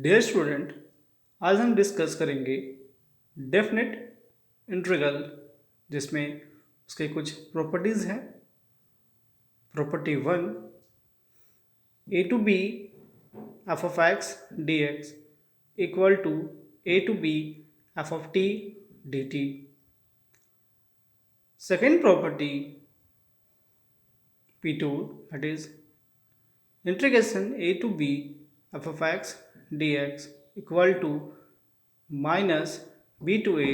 Dear student, आज हम discuss करेंगे डेफिनेट इंटीग्रल, जिसमें उसके कुछ प्रॉपर्टीज़ हैं। Property one, a to b f of x d x equal to a to b f of t d t. Second property p two, that is integration a to b f of x dx equal to minus b to a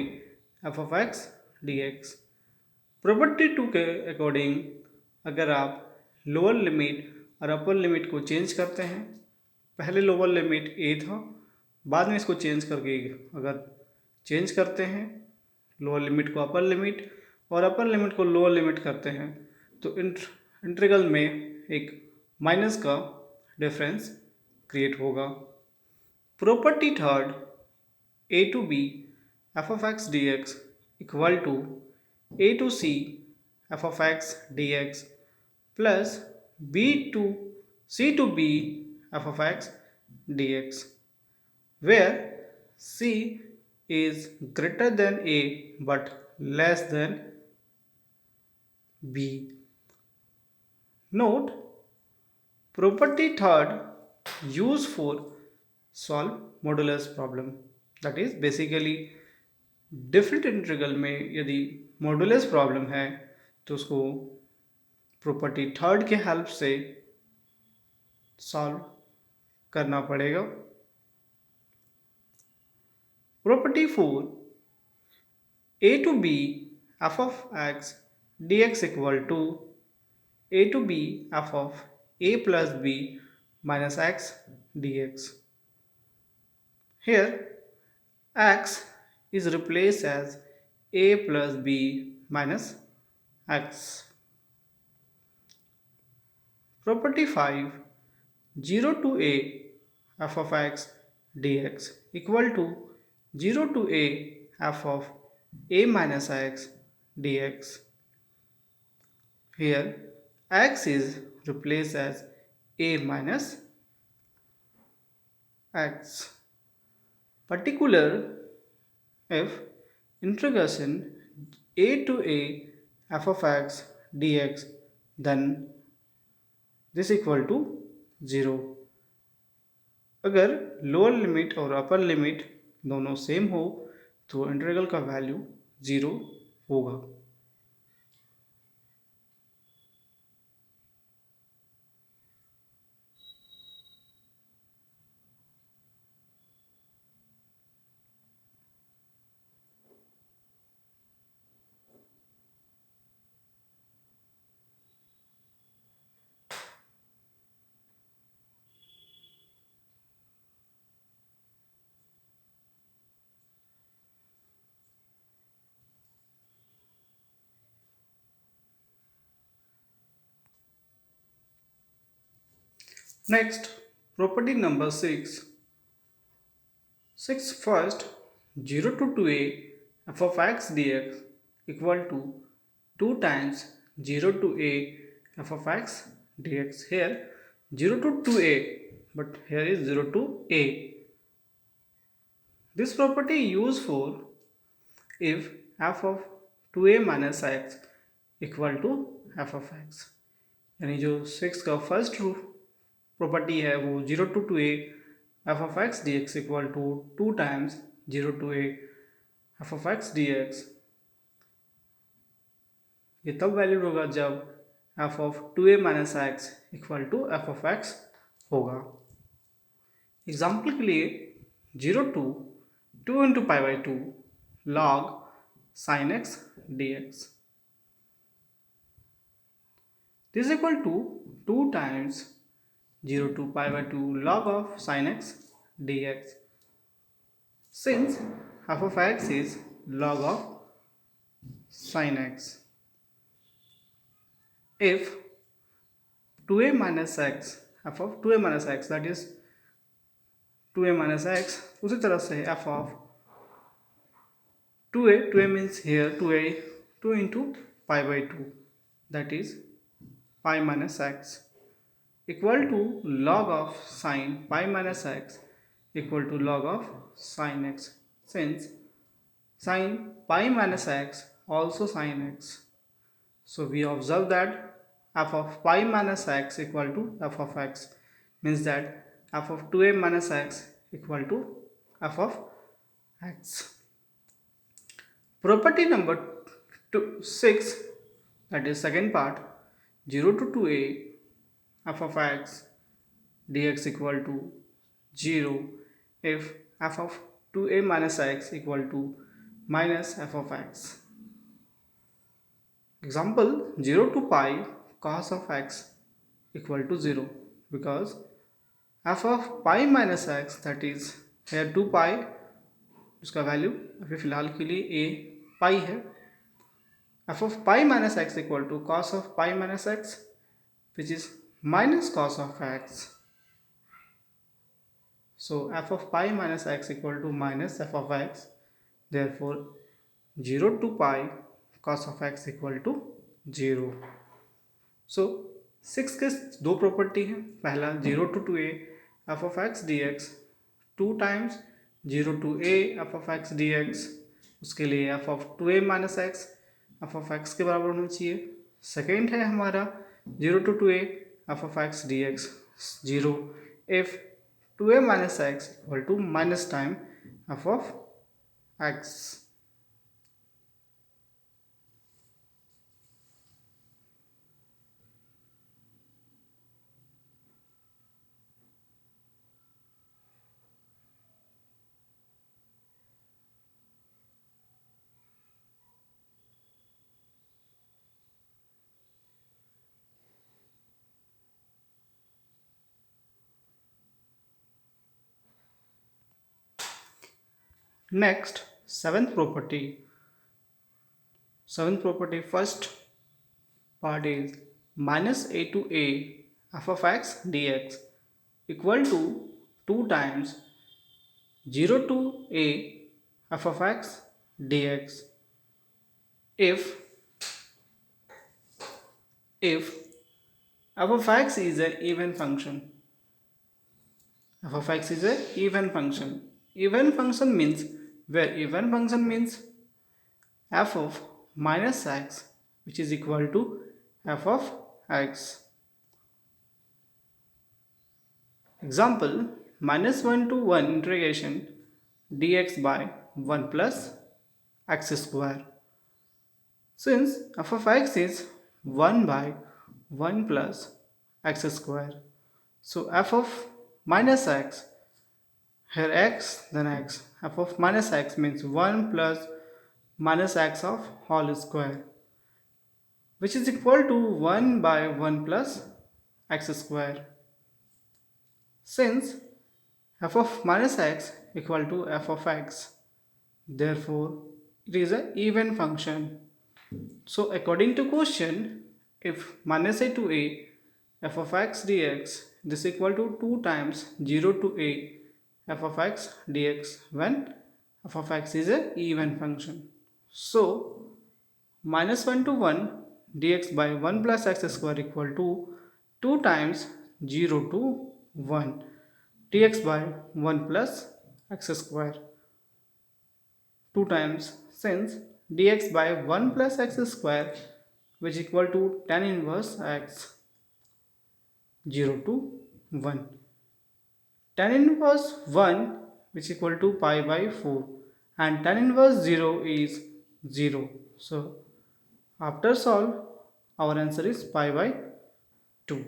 f of x dx। Property two के according अगर आप lower limit और upper limit को change करते हैं, पहले lower limit a था, बाद में इसको चेंज करके अगर चेंज करते हैं लोअर लिमिट को अपर लिमिट और अपर लिमिट को लोअर लिमिट करते हैं, तो इंटीग्रल में एक माइनस का डिफरेंस क्रिएट होगा। Property third, a to b f of x d x equal to a to c f of x d x plus b to c to b f of x d x, where c is greater than a but less than b। Note, property third used for solve modulus problem, that is basically different integral में यदि modulus problem है तो उसको property third के help से solve करना पड़ेगा। Property four, a to b f of x dx equal to a to b f of a plus b minus x dx। Here x is replaced as a plus b minus x। Property 5, 0 to a f of x dx equal to 0 to a f of a minus x dx। Here x is replaced as a minus x। Particular if integration a to a f of x dx, then this equal to 0। अगर lower limit और upper limit दोनों same हो तो integral का value 0 होगा। Next, property number 6. 6 first, 0 to 2a f of x dx equal to 2 times 0 to a f of x dx। Here 0 to 2a, but here is 0 to a। This property used for if f of 2a minus x equal to f of x, यानी जो 6 का first property है वो 0 to 2a f of x dx equal to 2 times 0 to a f of x dx। ये तब valued होगा जब f of 2a minus x equal to f of x होगा। एग्जाम्पल के लिए 0 to 2 into pi by 2 log sin x dx, this is equal to 2 times 0 to pi by 2 log of sin x dx। Since f of x is log of sin x, if 2a minus x f of 2a minus x, that is 2a minus x, उसी तरह से f of 2a means here 2 into pi by 2, that is pi minus x equal to log of sin pi minus x equal to log of sin x, since sin pi minus x also sin x. So we observe that f of pi minus x equal to f of x, means that f of 2a minus x equal to f of x. Property number 6, that is second part, 0 to 2a f of x dx equal to 0 if f of 2a minus x equal to minus f of x. Example, 0 to pi cos of x equal to 0, because f of pi minus x, that is here 2 pi, उसका value अभी फिलहाल के लिए a पाई है. f of pi minus x equal to cos of pi minus x, which is minus cos of x. So f of pi minus x equal to minus f of x. Therefore 0 to pi cos of x equal to 0. So 6 के दो property हैं. पहला 0 to 2a f of x dx 2 times 0 to a f of x dx, उसके लिए f of 2a minus x f of x के बराबर होना चाहिए. सेकेंड है हमारा 0 to 2a f of x dx 0 if 2a minus x equal to minus time f of x. Next, seventh property. First part is minus a to a f of x dx equal to 2 times 0 to a f of x dx if f of x is an even function. F of x is an even function. Even function means f of minus x, which is equal to f of x. Example, minus 1 to 1 integration dx by 1 plus x square. Since f of x is 1 by 1 plus x square, so f of minus x, here x then x, f of minus x means 1 plus minus x of whole square, which is equal to 1 by 1 plus x square. Since f of minus x equal to f of x, therefore it is an even function. So according to question, if minus a to a f of x dx, this equal to 2 times 0 to a f of x dx when f of x is an even function. So minus 1 to 1 dx by 1 plus x square equal to 2 times 0 to 1 dx by 1 plus x square 2 times, since dx by 1 plus x square, which equal to tan inverse x 0 to 1. Tan inverse 1, which equal to pi by 4, and tan inverse 0 is 0. So after solve, our answer is pi by 2.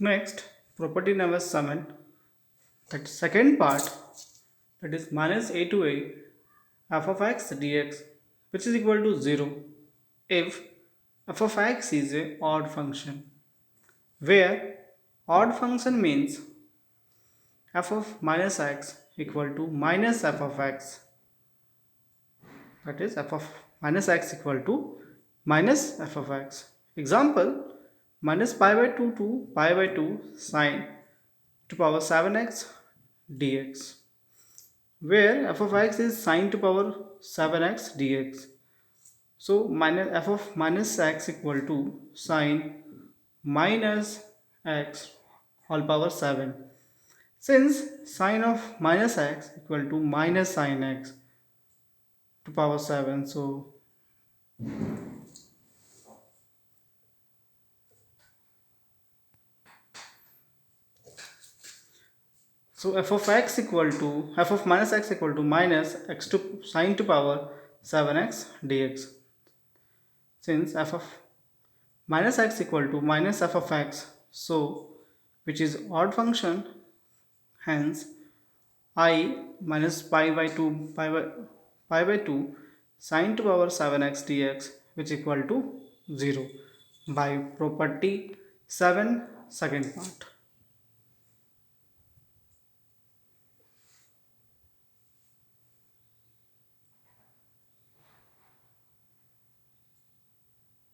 Next, property number 7, that second part, that is minus a to a f of x dx, which is equal to 0 if f of x is a odd function, where odd function means f of minus x equal to minus f of x, that is f of minus x equal to minus f of x. Example, minus pi by 2 to pi by 2 sine to power 7x dx, where f of x is sine to power 7x dx. So minus f of minus x equal to sine minus x whole power 7. Since sine of minus x equal to minus sine x to power 7, so f of x equal to f of minus x equal to minus x to sine to power 7x dx. Since f of minus x equal to minus f of x, so which is odd function, hence I minus pi by 2 sine to power 7x dx, which equal to 0 by property 7 second part.